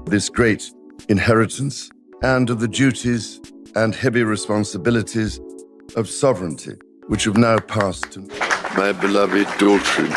this great inheritance and of the duties and heavy responsibilities of sovereignty, which have now passed to my beloved daughter.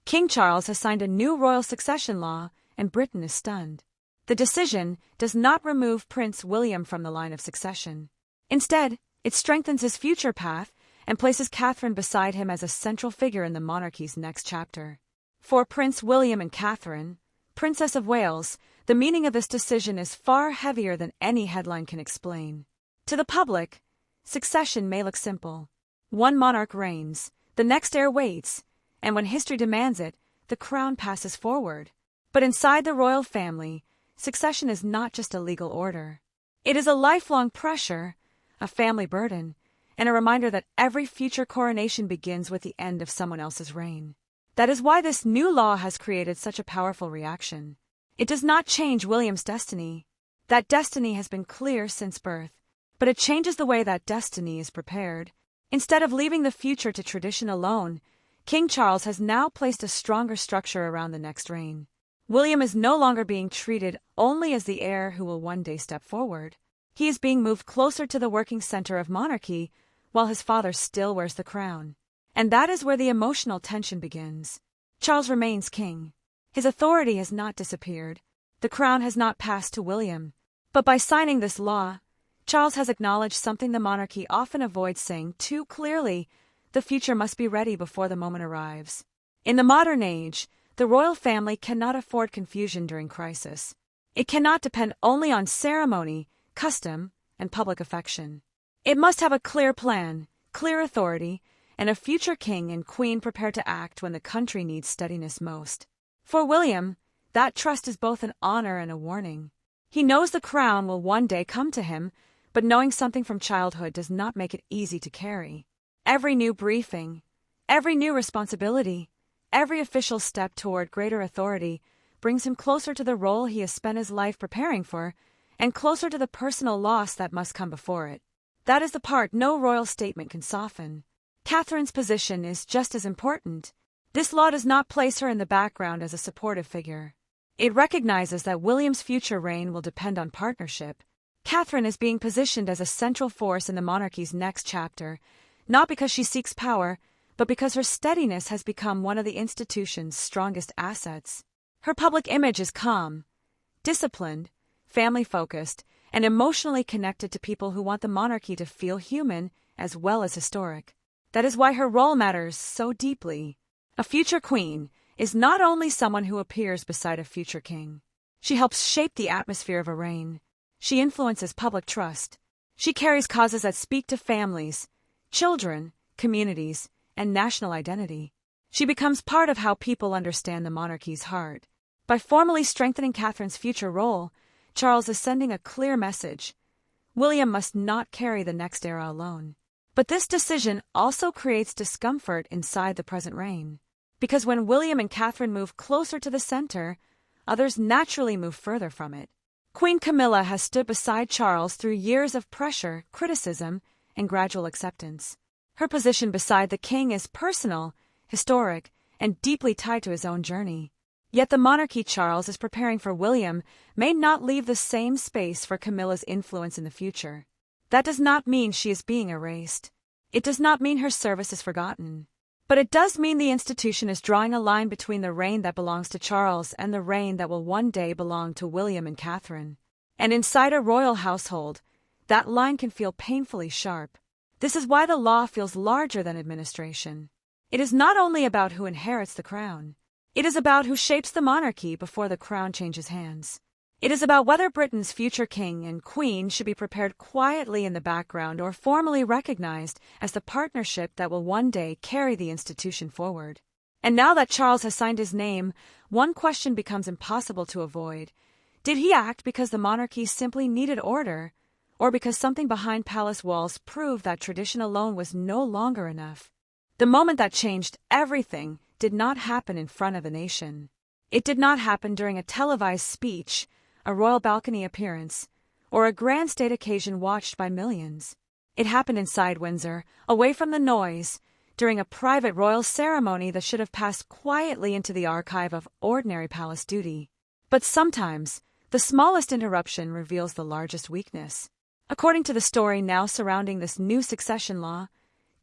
King Charles has signed a new royal succession law, and Britain is stunned. The decision does not remove Prince William from the line of succession. Instead, it strengthens his future path and places Catherine beside him as a central figure in the monarchy's next chapter. For Prince William and Catherine, Princess of Wales, the meaning of this decision is far heavier than any headline can explain. To the public, succession may look simple. One monarch reigns, the next heir waits, and when history demands it, the crown passes forward. But inside the royal family, succession is not just a legal order. It is a lifelong pressure, a family burden, and a reminder that every future coronation begins with the end of someone else's reign. That is why this new law has created such a powerful reaction. It does not change William's destiny. That destiny has been clear since birth, but it changes the way that destiny is prepared. Instead of leaving the future to tradition alone, King Charles has now placed a stronger structure around the next reign. William is no longer being treated only as the heir who will one day step forward. He is being moved closer to the working center of monarchy, while his father still wears the crown. And that is where the emotional tension begins. Charles remains king. His authority has not disappeared. The crown has not passed to William. But by signing this law, Charles has acknowledged something the monarchy often avoids saying too clearly: the future must be ready before the moment arrives. In the modern age, the royal family cannot afford confusion during crisis. It cannot depend only on ceremony, custom, and public affection. It must have a clear plan, clear authority, and a future king and queen prepared to act when the country needs steadiness most. For William, that trust is both an honor and a warning. He knows the crown will one day come to him, but knowing something from childhood does not make it easy to carry. Every new briefing, every new responsibility, every official step toward greater authority brings him closer to the role he has spent his life preparing for, and closer to the personal loss that must come before it. That is the part no royal statement can soften. Catherine's position is just as important. This law does not place her in the background as a supportive figure. It recognizes that William's future reign will depend on partnership. Catherine is being positioned as a central force in the monarchy's next chapter, not because she seeks power, but because her steadiness has become one of the institution's strongest assets. Her public image is calm, disciplined, family-focused, and emotionally connected to people who want the monarchy to feel human as well as historic. That is why her role matters so deeply. A future queen is not only someone who appears beside a future king. She helps shape the atmosphere of a reign. She influences public trust. She carries causes that speak to families, children, communities, and national identity. She becomes part of how people understand the monarchy's heart. By formally strengthening Catherine's future role, Charles is sending a clear message. William must not carry the next era alone. But this decision also creates discomfort inside the present reign. Because when William and Catherine move closer to the center, others naturally move further from it. Queen Camilla has stood beside Charles through years of pressure, criticism, and gradual acceptance. Her position beside the king is personal, historic, and deeply tied to his own journey. Yet the monarchy Charles is preparing for William may not leave the same space for Camilla's influence in the future. That does not mean she is being erased. It does not mean her service is forgotten. But it does mean the institution is drawing a line between the reign that belongs to Charles and the reign that will one day belong to William and Catherine. And inside a royal household, that line can feel painfully sharp. This is why the law feels larger than administration. It is not only about who inherits the crown. It is about who shapes the monarchy before the crown changes hands. It is about whether Britain's future king and queen should be prepared quietly in the background or formally recognized as the partnership that will one day carry the institution forward. And now that Charles has signed his name, one question becomes impossible to avoid. Did he act because the monarchy simply needed order, or because something behind palace walls proved that tradition alone was no longer enough? The moment that changed everything did not happen in front of the nation. It did not happen during a televised speech, a royal balcony appearance, or a grand state occasion watched by millions. It happened inside Windsor, away from the noise, during a private royal ceremony that should have passed quietly into the archive of ordinary palace duty. But sometimes, the smallest interruption reveals the largest weakness. According to the story now surrounding this new succession law,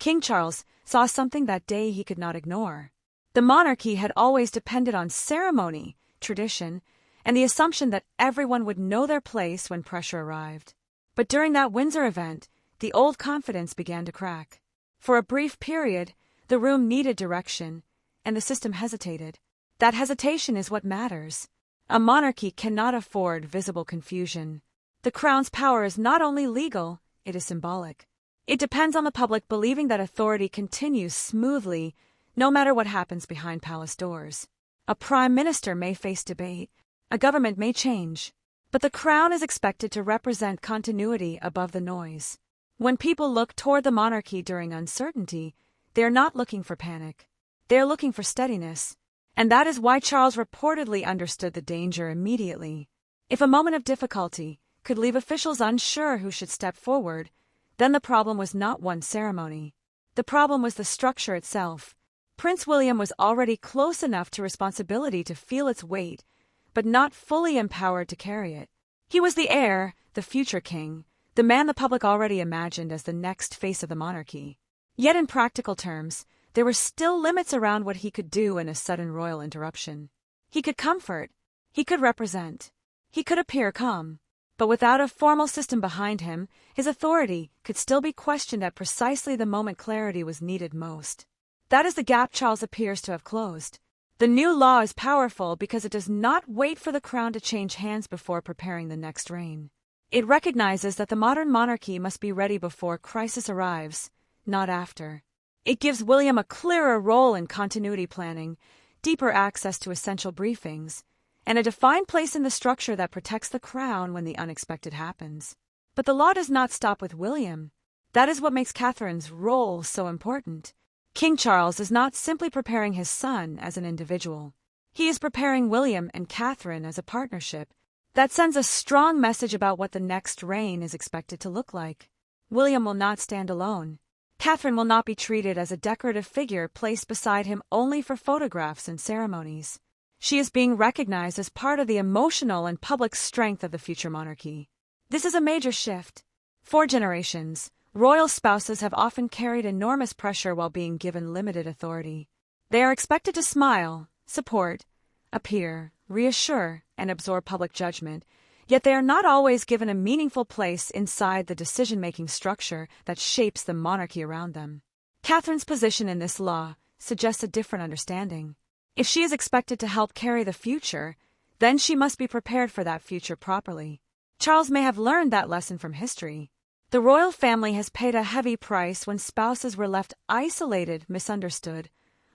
King Charles saw something that day he could not ignore. The monarchy had always depended on ceremony, tradition, and the assumption that everyone would know their place when pressure arrived. But during that Windsor event, the old confidence began to crack. For a brief period, the room needed direction, and the system hesitated. That hesitation is what matters. A monarchy cannot afford visible confusion. The crown's power is not only legal, it is symbolic. It depends on the public believing that authority continues smoothly, no matter what happens behind palace doors. A prime minister may face debate, a government may change, but the crown is expected to represent continuity above the noise. When people look toward the monarchy during uncertainty, they are not looking for panic. They are looking for steadiness. And that is why Charles reportedly understood the danger immediately. If a moment of difficulty could leave officials unsure who should step forward, then the problem was not one ceremony. The problem was the structure itself. Prince William was already close enough to responsibility to feel its weight, but not fully empowered to carry it. He was the heir, the future king, the man the public already imagined as the next face of the monarchy. Yet in practical terms, there were still limits around what he could do in a sudden royal interruption. He could comfort, he could represent, he could appear calm, but without a formal system behind him, his authority could still be questioned at precisely the moment clarity was needed most. That is the gap Charles appears to have closed. The new law is powerful because it does not wait for the crown to change hands before preparing the next reign. It recognizes that the modern monarchy must be ready before crisis arrives, not after. It gives William a clearer role in continuity planning, deeper access to essential briefings, and a defined place in the structure that protects the crown when the unexpected happens. But the law does not stop with William. That is what makes Catherine's role so important. King Charles is not simply preparing his son as an individual. He is preparing William and Catherine as a partnership. That sends a strong message about what the next reign is expected to look like. William will not stand alone. Catherine will not be treated as a decorative figure placed beside him only for photographs and ceremonies. She is being recognized as part of the emotional and public strength of the future monarchy. This is a major shift. For generations, royal spouses have often carried enormous pressure while being given limited authority. They are expected to smile, support, appear, reassure, and absorb public judgment, yet they are not always given a meaningful place inside the decision-making structure that shapes the monarchy around them. Catherine's position in this law suggests a different understanding. If she is expected to help carry the future, then she must be prepared for that future properly. Charles may have learned that lesson from history. The royal family has paid a heavy price when spouses were left isolated, misunderstood,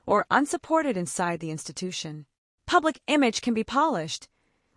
or unsupported inside the institution. Public image can be polished,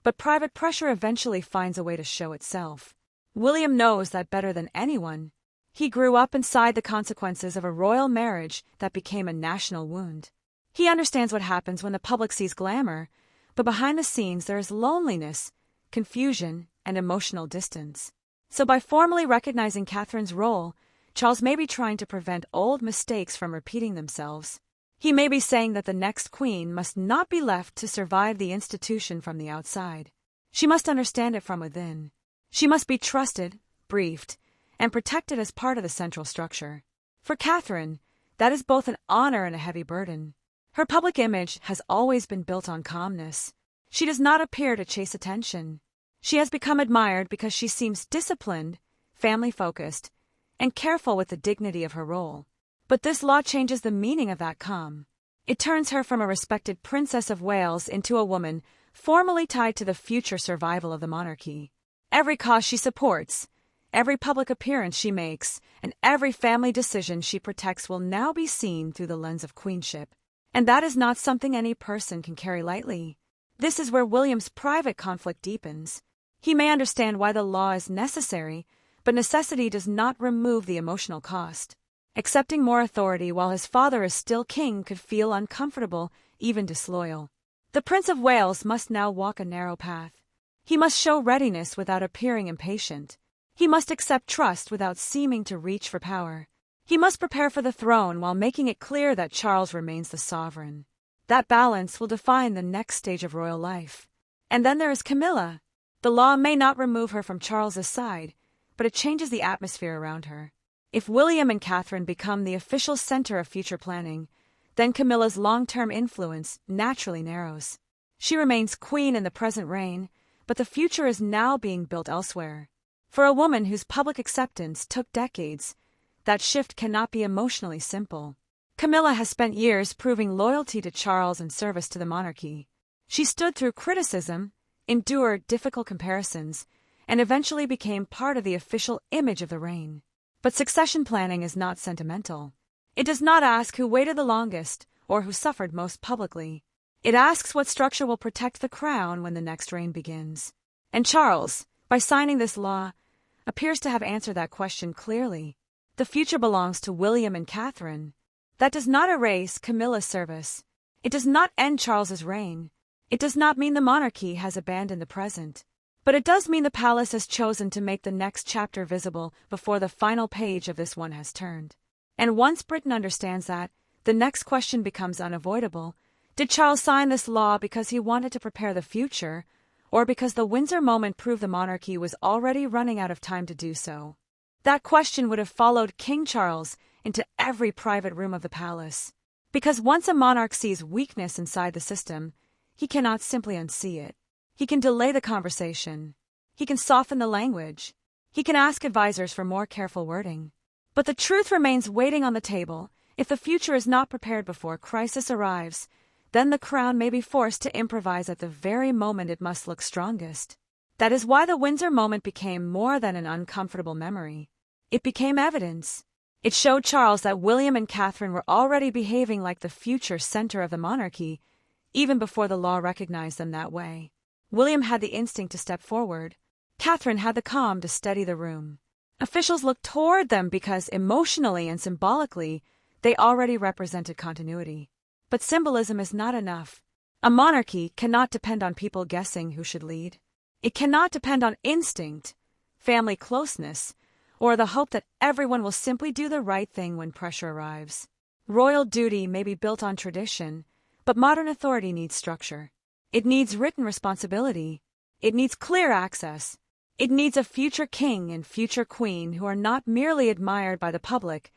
but private pressure eventually finds a way to show itself. William knows that better than anyone. He grew up inside the consequences of a royal marriage that became a national wound. He understands what happens when the public sees glamour, but behind the scenes there is loneliness, confusion, and emotional distance. So by formally recognizing Catherine's role, Charles may be trying to prevent old mistakes from repeating themselves. He may be saying that the next queen must not be left to survive the institution from the outside. She must understand it from within. She must be trusted, briefed, and protected as part of the central structure. For Catherine, that is both an honor and a heavy burden. Her public image has always been built on calmness. She does not appear to chase attention. She has become admired because she seems disciplined, family-focused, and careful with the dignity of her role. But this law changes the meaning of that calm. It turns her from a respected Princess of Wales into a woman formally tied to the future survival of the monarchy. Every cause she supports, every public appearance she makes, and every family decision she protects will now be seen through the lens of queenship. And that is not something any person can carry lightly. This is where William's private conflict deepens. He may understand why the law is necessary, but necessity does not remove the emotional cost. Accepting more authority while his father is still king could feel uncomfortable, even disloyal. The Prince of Wales must now walk a narrow path. He must show readiness without appearing impatient. He must accept trust without seeming to reach for power. He must prepare for the throne while making it clear that Charles remains the sovereign. That balance will define the next stage of royal life. And then there is Camilla. The law may not remove her from Charles's side, but it changes the atmosphere around her. If William and Catherine become the official center of future planning, then Camilla's long-term influence naturally narrows. She remains queen in the present reign, but the future is now being built elsewhere. For a woman whose public acceptance took decades, that shift cannot be emotionally simple. Camilla has spent years proving loyalty to Charles and service to the monarchy. She stood through criticism, endured difficult comparisons, and eventually became part of the official image of the reign. But succession planning is not sentimental. It does not ask who waited the longest or who suffered most publicly. It asks what structure will protect the crown when the next reign begins. And Charles, by signing this law, appears to have answered that question clearly. The future belongs to William and Catherine. That does not erase Camilla's service. It does not end Charles's reign. It does not mean the monarchy has abandoned the present. But it does mean the palace has chosen to make the next chapter visible before the final page of this one has turned. And once Britain understands that, the next question becomes unavoidable. Did Charles sign this law because he wanted to prepare the future, or because the Windsor moment proved the monarchy was already running out of time to do so? That question would have followed King Charles into every private room of the palace. Because once a monarch sees weakness inside the system, he cannot simply unsee it. He can delay the conversation. He can soften the language. He can ask advisors for more careful wording. But the truth remains waiting on the table. If the future is not prepared before crisis arrives, then the crown may be forced to improvise at the very moment it must look strongest. That is why the Windsor moment became more than an uncomfortable memory. It became evidence. It showed Charles that William and Catherine were already behaving like the future center of the monarchy, even before the law recognized them that way. William had the instinct to step forward. Catherine had the calm to steady the room. Officials looked toward them because emotionally and symbolically, they already represented continuity. But symbolism is not enough. A monarchy cannot depend on people guessing who should lead. It cannot depend on instinct, family closeness, or the hope that everyone will simply do the right thing when pressure arrives. Royal duty may be built on tradition, but modern authority needs structure. It needs written responsibility. It needs clear access. It needs a future king and future queen who are not merely admired by the public,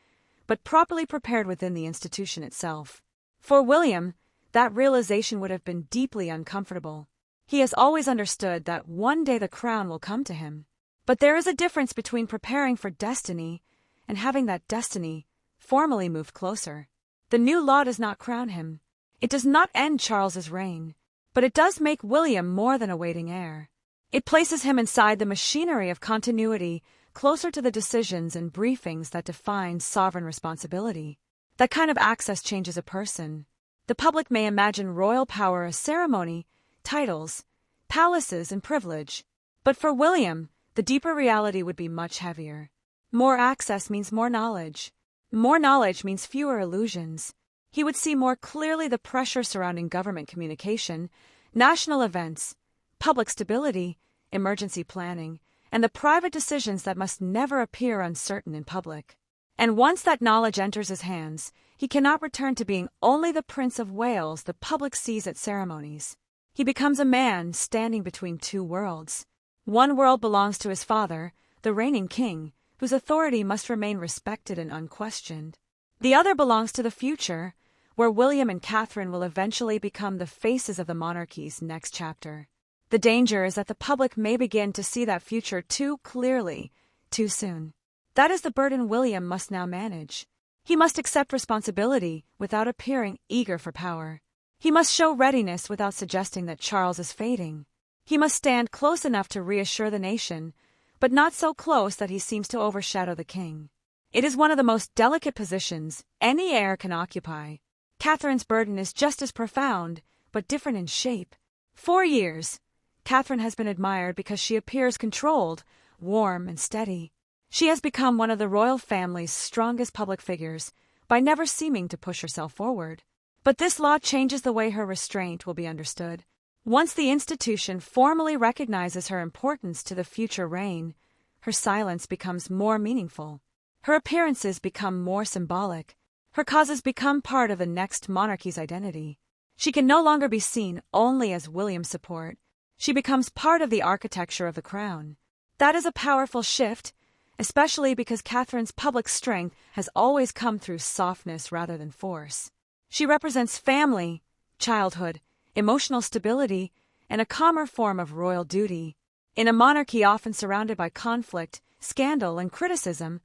but properly prepared within the institution itself. For William, that realization would have been deeply uncomfortable. He has always understood that one day the crown will come to him. But there is a difference between preparing for destiny and having that destiny formally moved closer. The new law does not crown him. It does not end Charles's reign, but it does make William more than a waiting heir. It places him inside the machinery of continuity, closer to the decisions and briefings that define sovereign responsibility. That kind of access changes a person. The public may imagine royal power as ceremony, titles, palaces, and privilege. But for William, the deeper reality would be much heavier. More access means more knowledge. More knowledge means fewer illusions. He would see more clearly the pressure surrounding government communication, national events, public stability, emergency planning, and the private decisions that must never appear uncertain in public. And once that knowledge enters his hands, he cannot return to being only the Prince of Wales the public sees at ceremonies. He becomes a man standing between two worlds. One world belongs to his father, the reigning king, whose authority must remain respected and unquestioned. The other belongs to the future, where William and Catherine will eventually become the faces of the monarchy's next chapter. The danger is that the public may begin to see that future too clearly, too soon. That is the burden William must now manage. He must accept responsibility without appearing eager for power. He must show readiness without suggesting that Charles is fading. He must stand close enough to reassure the nation, but not so close that he seems to overshadow the king. It is one of the most delicate positions any heir can occupy. Catherine's burden is just as profound, but different in shape. 4 years, Catherine has been admired because she appears controlled, warm, and steady. She has become one of the royal family's strongest public figures by never seeming to push herself forward. But this law changes the way her restraint will be understood. Once the institution formally recognizes her importance to the future reign, her silence becomes more meaningful. Her appearances become more symbolic. Her causes become part of the next monarchy's identity. She can no longer be seen only as William's support. She becomes part of the architecture of the crown. That is a powerful shift, especially because Catherine's public strength has always come through softness rather than force. She represents family, childhood, emotional stability, and a calmer form of royal duty. In a monarchy often surrounded by conflict, scandal, and criticism,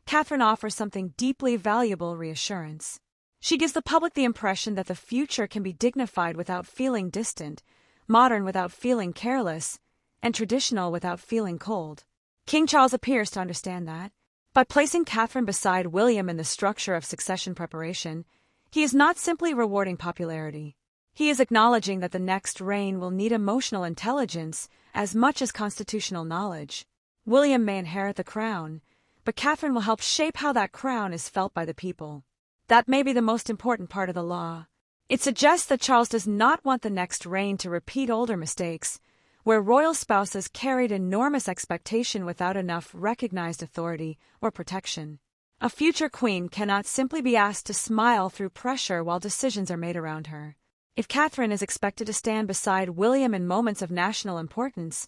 Catherine offers something deeply valuable: reassurance. She gives the public the impression that the future can be dignified without feeling distant, modern without feeling careless, and traditional without feeling cold. King Charles appears to understand that. By placing Catherine beside William in the structure of succession preparation, he is not simply rewarding popularity. He is acknowledging that the next reign will need emotional intelligence as much as constitutional knowledge. William may inherit the crown, but Catherine will help shape how that crown is felt by the people. That may be the most important part of the law. It suggests that Charles does not want the next reign to repeat older mistakes, where royal spouses carried enormous expectation without enough recognized authority or protection. A future queen cannot simply be asked to smile through pressure while decisions are made around her. If Catherine is expected to stand beside William in moments of national importance,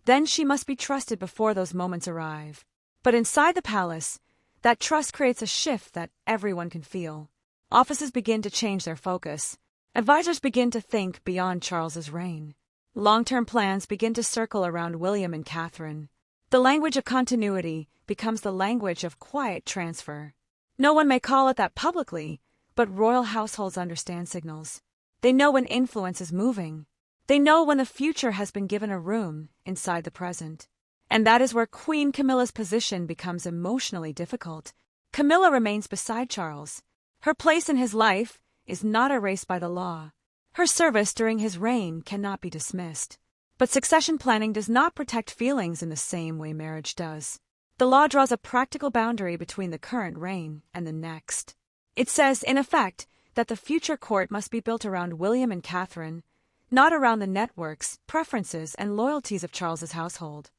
then she must be trusted before those moments arrive. But inside the palace, that trust creates a shift that everyone can feel. Offices begin to change their focus. Advisors begin to think beyond Charles's reign. Long-term plans begin to circle around William and Catherine. The language of continuity becomes the language of quiet transfer. No one may call it that publicly, but royal households understand signals. They know when influence is moving. They know when the future has been given a room inside the present. And that is where Queen Camilla's position becomes emotionally difficult. Camilla remains beside Charles. Her place in his life is not erased by the law. Her service during his reign cannot be dismissed. But succession planning does not protect feelings in the same way marriage does. The law draws a practical boundary between the current reign and the next. It says, in effect, that the future court must be built around William and Catherine, not around the networks, preferences, and loyalties of Charles's household.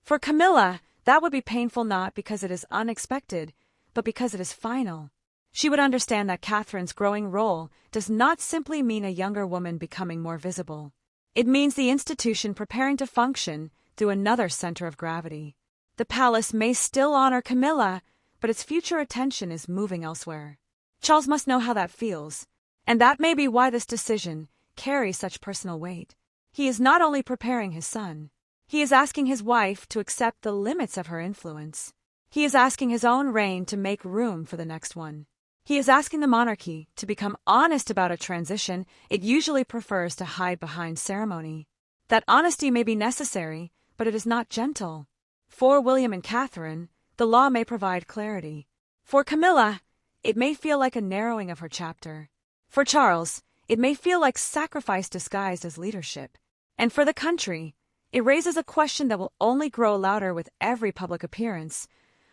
For Camilla, that would be painful not because it is unexpected, but because it is final. She would understand that Catherine's growing role does not simply mean a younger woman becoming more visible. It means the institution preparing to function through another center of gravity. The palace may still honor Camilla, but its future attention is moving elsewhere. Charles must know how that feels, and that may be why this decision carries such personal weight. He is not only preparing his son, he is asking his wife to accept the limits of her influence. He is asking his own reign to make room for the next one. He is asking the monarchy to become honest about a transition it usually prefers to hide behind ceremony. That honesty may be necessary, but it is not gentle. For William and Catherine, the law may provide clarity. For Camilla, it may feel like a narrowing of her chapter. For Charles, it may feel like sacrifice disguised as leadership. And for the country, it raises a question that will only grow louder with every public appearance.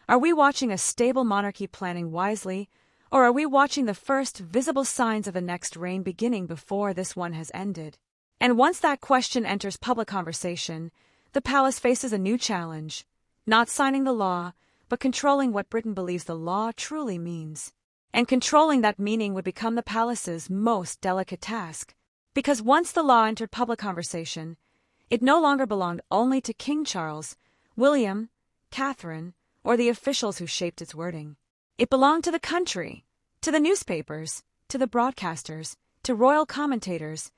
Are we watching a stable monarchy planning wisely, or are we watching the first visible signs of the next reign beginning before this one has ended? And once that question enters public conversation, the palace faces a new challenge: not signing the law, but controlling what Britain believes the law truly means. And controlling that meaning would become the palace's most delicate task. Because once the law entered public conversation, it no longer belonged only to King Charles, William, Catherine, or the officials who shaped its wording. It belonged to the country, to the newspapers, to the broadcasters, to royal commentators,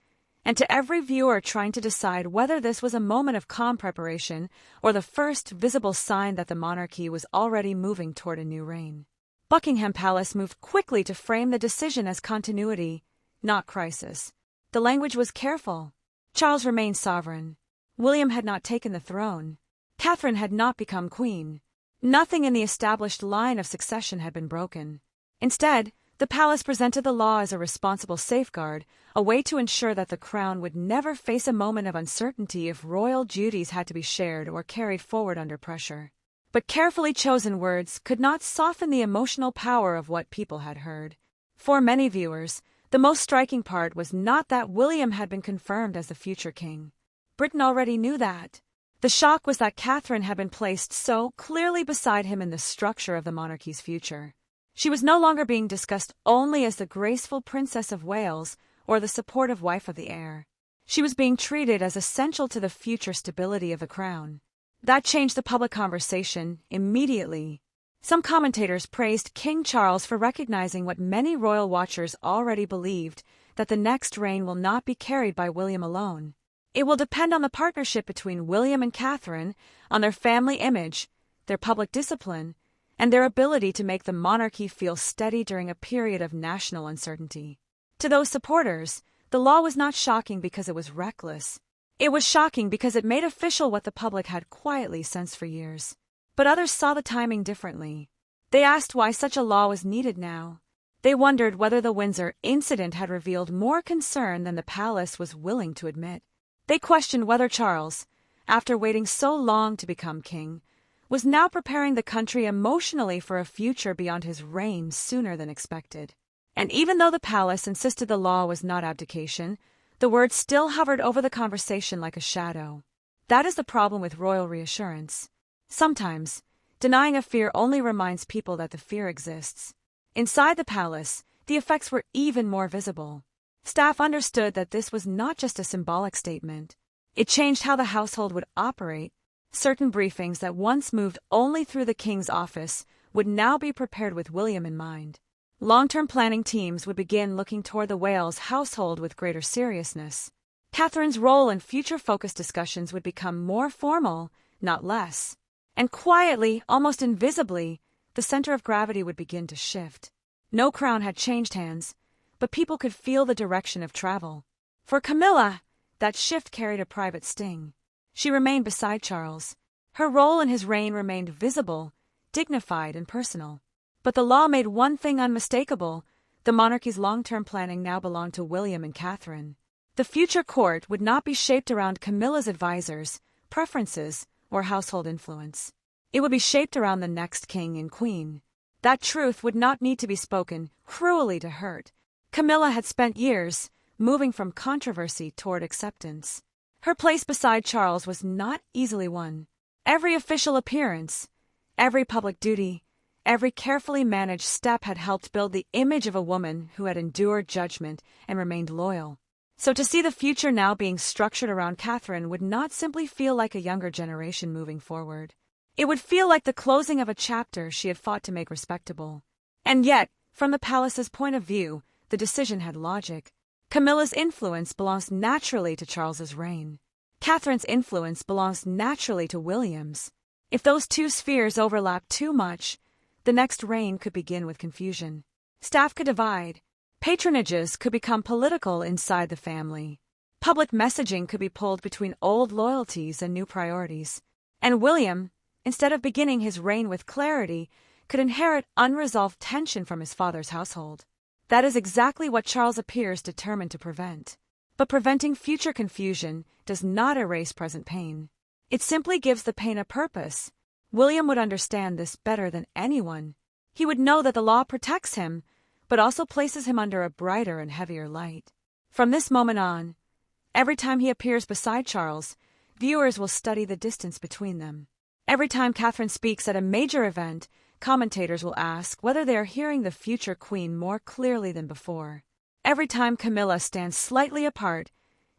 and to every viewer trying to decide whether this was a moment of calm preparation or the first visible sign that the monarchy was already moving toward a new reign. Buckingham Palace moved quickly to frame the decision as continuity, not crisis. The language was careful. Charles remained sovereign. William had not taken the throne. Catherine had not become queen. Nothing in the established line of succession had been broken. Instead, the palace presented the law as a responsible safeguard, a way to ensure that the crown would never face a moment of uncertainty if royal duties had to be shared or carried forward under pressure. But carefully chosen words could not soften the emotional power of what people had heard. For many viewers, the most striking part was not that William had been confirmed as the future king. Britain already knew that. The shock was that Catherine had been placed so clearly beside him in the structure of the monarchy's future. She was no longer being discussed only as the graceful Princess of Wales or the supportive wife of the heir. She was being treated as essential to the future stability of the crown. That changed the public conversation immediately. Some commentators praised King Charles for recognizing what many royal watchers already believed, that the next reign will not be carried by William alone. It will depend on the partnership between William and Catherine, on their family image, their public discipline, and their ability to make the monarchy feel steady during a period of national uncertainty. To those supporters, the law was not shocking because it was reckless. It was shocking because it made official what the public had quietly sensed for years. But others saw the timing differently. They asked why such a law was needed now. They wondered whether the Windsor incident had revealed more concern than the palace was willing to admit. They questioned whether Charles, after waiting so long to become king, was now preparing the country emotionally for a future beyond his reign sooner than expected. And even though the palace insisted the law was not abdication, the word still hovered over the conversation like a shadow. That is the problem with royal reassurance. Sometimes, denying a fear only reminds people that the fear exists. Inside the palace, the effects were even more visible. Staff understood that this was not just a symbolic statement. It changed how the household would operate. Certain briefings that once moved only through the king's office would now be prepared with William in mind. Long-term planning teams would begin looking toward the Wales household with greater seriousness. Catherine's role in future-focused discussions would become more formal, not less. And quietly, almost invisibly, the center of gravity would begin to shift. No crown had changed hands, but people could feel the direction of travel. For Camilla, that shift carried a private sting. She remained beside Charles. Her role in his reign remained visible, dignified, and personal. But the law made one thing unmistakable: the monarchy's long-term planning now belonged to William and Catherine. The future court would not be shaped around Camilla's advisors, preferences, or household influence. It would be shaped around the next king and queen. That truth would not need to be spoken cruelly to hurt. Camilla had spent years moving from controversy toward acceptance. Her place beside Charles was not easily won. Every official appearance, every public duty, every carefully managed step had helped build the image of a woman who had endured judgment and remained loyal. So to see the future now being structured around Catherine would not simply feel like a younger generation moving forward. It would feel like the closing of a chapter she had fought to make respectable. And yet, from the palace's point of view, the decision had logic. Camilla's influence belongs naturally to Charles's reign. Catherine's influence belongs naturally to William's. If those two spheres overlap too much, the next reign could begin with confusion. Staff could divide. Patronages could become political inside the family. Public messaging could be pulled between old loyalties and new priorities. And William, instead of beginning his reign with clarity, could inherit unresolved tension from his father's household. That is exactly what Charles appears determined to prevent. But preventing future confusion does not erase present pain. It simply gives the pain a purpose. William would understand this better than anyone. He would know that the law protects him, but also places him under a brighter and heavier light. From this moment on, every time he appears beside Charles, viewers will study the distance between them. Every time Catherine speaks at a major event, commentators will ask whether they are hearing the future queen more clearly than before. Every time Camilla stands slightly apart,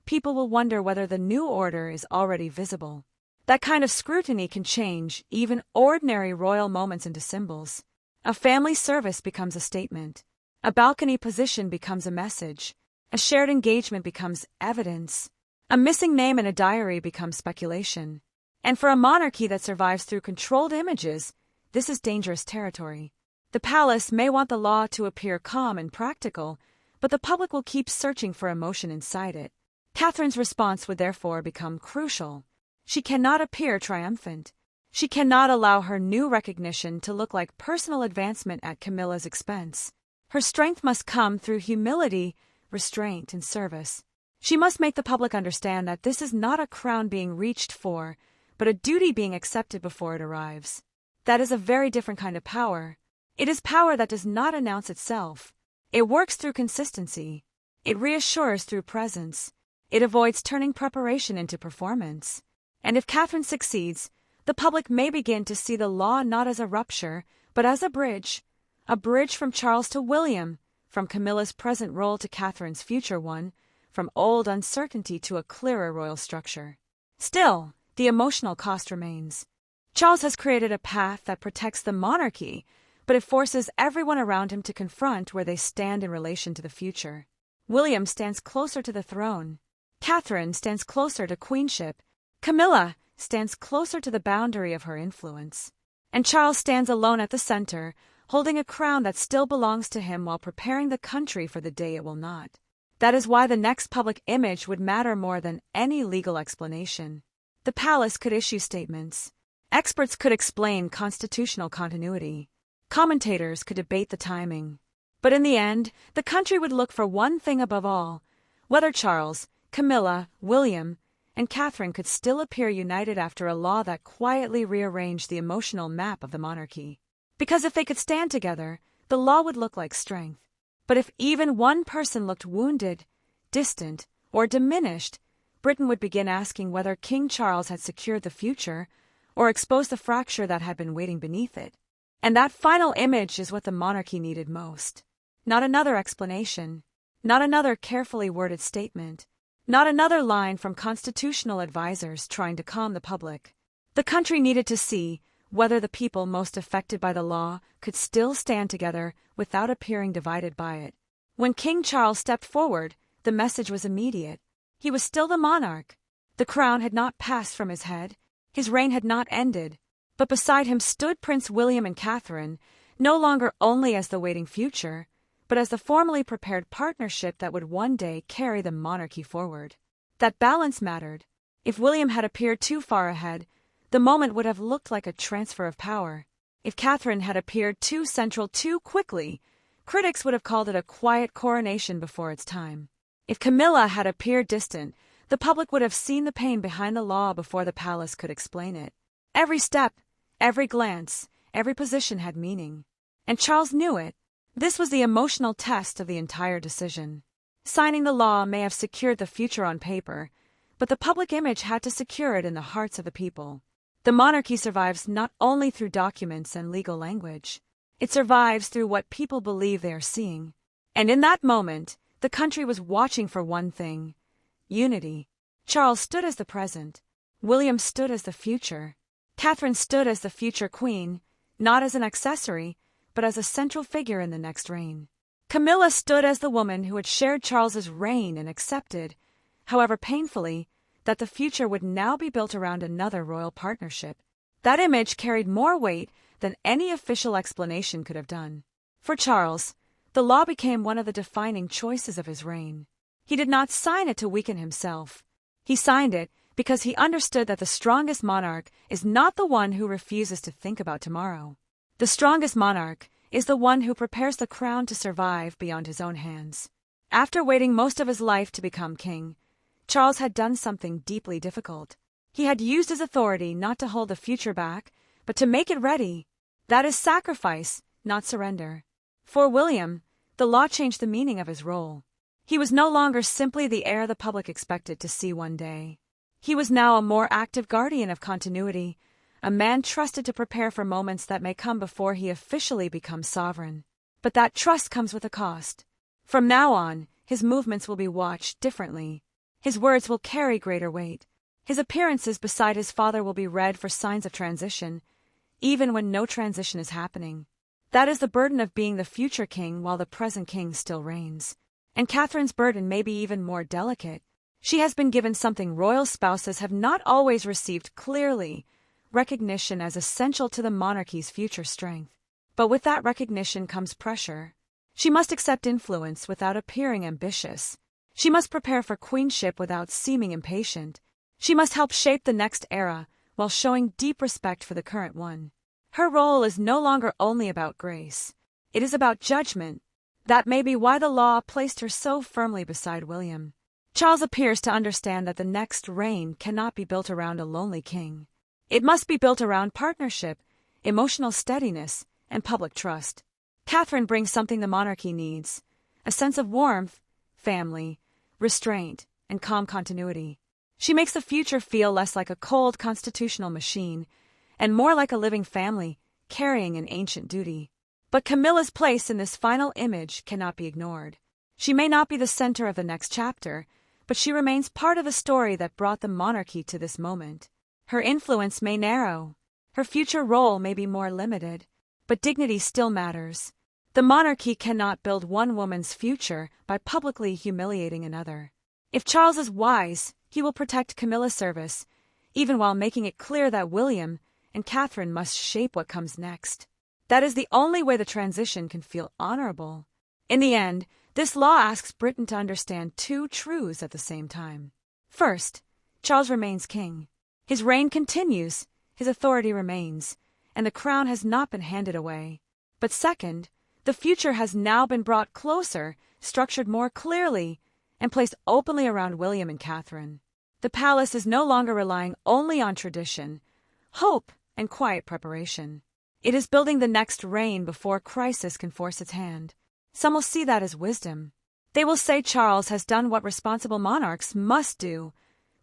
people will wonder whether the new order is already visible. That kind of scrutiny can change even ordinary royal moments into symbols. A family service becomes a statement. A balcony position becomes a message. A shared engagement becomes evidence. A missing name in a diary becomes speculation. And for a monarchy that survives through controlled images, this is dangerous territory. The palace may want the law to appear calm and practical, but the public will keep searching for emotion inside it. Catherine's response would therefore become crucial. She cannot appear triumphant. She cannot allow her new recognition to look like personal advancement at Camilla's expense. Her strength must come through humility, restraint, and service. She must make the public understand that this is not a crown being reached for, but a duty being accepted before it arrives. That is a very different kind of power. It is power that does not announce itself. It works through consistency. It reassures through presence. It avoids turning preparation into performance. And if Catherine succeeds, the public may begin to see the law not as a rupture, but as a bridge from Charles to William, from Camilla's present role to Catherine's future one, from old uncertainty to a clearer royal structure. Still, the emotional cost remains. Charles has created a path that protects the monarchy, but it forces everyone around him to confront where they stand in relation to the future. William stands closer to the throne. Catherine stands closer to queenship. Camilla stands closer to the boundary of her influence. And Charles stands alone at the center, holding a crown that still belongs to him while preparing the country for the day it will not. That is why the next public image would matter more than any legal explanation. The palace could issue statements. Experts could explain constitutional continuity. Commentators could debate the timing. But in the end, the country would look for one thing above all: whether Charles, Camilla, William, and Catherine could still appear united after a law that quietly rearranged the emotional map of the monarchy. Because if they could stand together, the law would look like strength. But if even one person looked wounded, distant, or diminished, Britain would begin asking whether King Charles had secured the future or exposed the fracture that had been waiting beneath it. And that final image is what the monarchy needed most. Not another explanation, not another carefully worded statement, not another line from constitutional advisors trying to calm the public. The country needed to see whether the people most affected by the law could still stand together without appearing divided by it. When King Charles stepped forward, the message was immediate. He was still the monarch. The crown had not passed from his head. His reign had not ended. But beside him stood Prince William and Catherine, no longer only as the waiting future, but as the formally prepared partnership that would one day carry the monarchy forward. That balance mattered. If William had appeared too far ahead, the moment would have looked like a transfer of power. If Catherine had appeared too central too quickly, critics would have called it a quiet coronation before its time. If Camilla had appeared distant, the public would have seen the pain behind the law before the palace could explain it. Every step, every glance, every position had meaning. And Charles knew it. This was the emotional test of the entire decision. Signing the law may have secured the future on paper, but the public image had to secure it in the hearts of the people. The monarchy survives not only through documents and legal language. It survives through what people believe they are seeing. And in that moment, the country was watching for one thing: unity. Charles stood as the present. William stood as the future. Catherine stood as the future queen, not as an accessory, but as a central figure in the next reign. Camilla stood as the woman who had shared Charles's reign and accepted, however painfully, that the future would now be built around another royal partnership. That image carried more weight than any official explanation could have done. For Charles, the law became one of the defining choices of his reign. He did not sign it to weaken himself. He signed it because he understood that the strongest monarch is not the one who refuses to think about tomorrow. The strongest monarch is the one who prepares the crown to survive beyond his own hands. After waiting most of his life to become king, Charles had done something deeply difficult. He had used his authority not to hold the future back, but to make it ready. That is sacrifice, not surrender. For William, the law changed the meaning of his role. He was no longer simply the heir the public expected to see one day. He was now a more active guardian of continuity, a man trusted to prepare for moments that may come before he officially becomes sovereign. But that trust comes with a cost. From now on, his movements will be watched differently. His words will carry greater weight. His appearances beside his father will be read for signs of transition, even when no transition is happening. That is the burden of being the future king while the present king still reigns. And Catherine's burden may be even more delicate. She has been given something royal spouses have not always received clearly: recognition as essential to the monarchy's future strength. But with that recognition comes pressure. She must accept influence without appearing ambitious. She must prepare for queenship without seeming impatient. She must help shape the next era while showing deep respect for the current one. Her role is no longer only about grace. It is about judgment. That may be why the law placed her so firmly beside William. Charles appears to understand that the next reign cannot be built around a lonely king. It must be built around partnership, emotional steadiness, and public trust. Catherine brings something the monarchy needs: a sense of warmth, family, restraint, and calm continuity. She makes the future feel less like a cold constitutional machine and more like a living family carrying an ancient duty. But Camilla's place in this final image cannot be ignored. She may not be the center of the next chapter, but she remains part of the story that brought the monarchy to this moment. Her influence may narrow, her future role may be more limited, but dignity still matters. The monarchy cannot build one woman's future by publicly humiliating another. If Charles is wise, he will protect Camilla's service, even while making it clear that William and Catherine must shape what comes next. That is the only way the transition can feel honorable. In the end, this law asks Britain to understand two truths at the same time. First, Charles remains king. His reign continues, his authority remains, and the crown has not been handed away. But second, the future has now been brought closer, structured more clearly, and placed openly around William and Catherine. The palace is no longer relying only on tradition, hope, and quiet preparation. It is building the next reign before crisis can force its hand. Some will see that as wisdom. They will say Charles has done what responsible monarchs must do,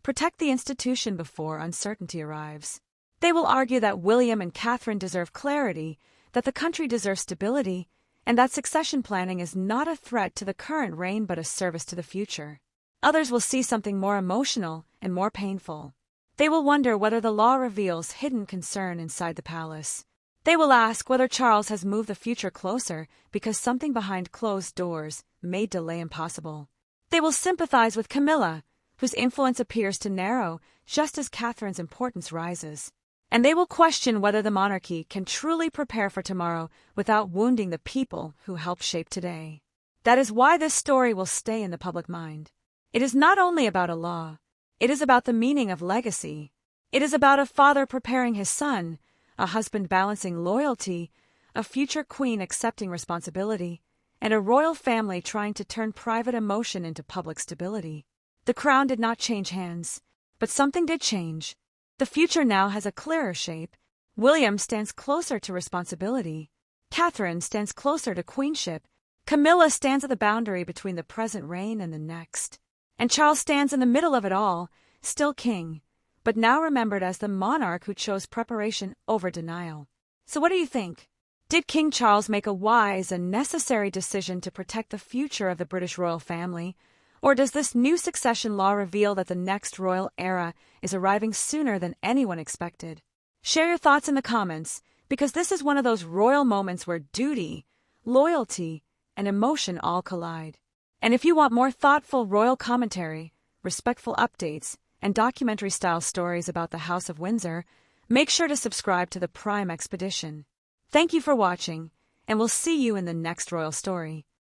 protect the institution before uncertainty arrives. They will argue that William and Catherine deserve clarity, that the country deserves stability, and that succession planning is not a threat to the current reign but a service to the future. Others will see something more emotional and more painful. They will wonder whether the law reveals hidden concern inside the palace. They will ask whether Charles has moved the future closer because something behind closed doors made delay impossible. They will sympathize with Camilla, whose influence appears to narrow just as Catherine's importance rises. And they will question whether the monarchy can truly prepare for tomorrow without wounding the people who helped shape today. That is why this story will stay in the public mind. It is not only about a law. It is about the meaning of legacy. It is about a father preparing his son, a husband balancing loyalty, a future queen accepting responsibility, and a royal family trying to turn private emotion into public stability. The crown did not change hands, but something did change. The future now has a clearer shape. William stands closer to responsibility. Catherine stands closer to queenship. Camilla stands at the boundary between the present reign and the next. And Charles stands in the middle of it all, still king, but now remembered as the monarch who chose preparation over denial. So what do you think? Did King Charles make a wise and necessary decision to protect the future of the British royal family? Or does this new succession law reveal that the next royal era is arriving sooner than anyone expected? Share your thoughts in the comments, because this is one of those royal moments where duty, loyalty, and emotion all collide. And if you want more thoughtful royal commentary, respectful updates, and documentary-style stories about the House of Windsor, make sure to subscribe to the Prime Expedition. Thank you for watching, and we'll see you in the next royal story.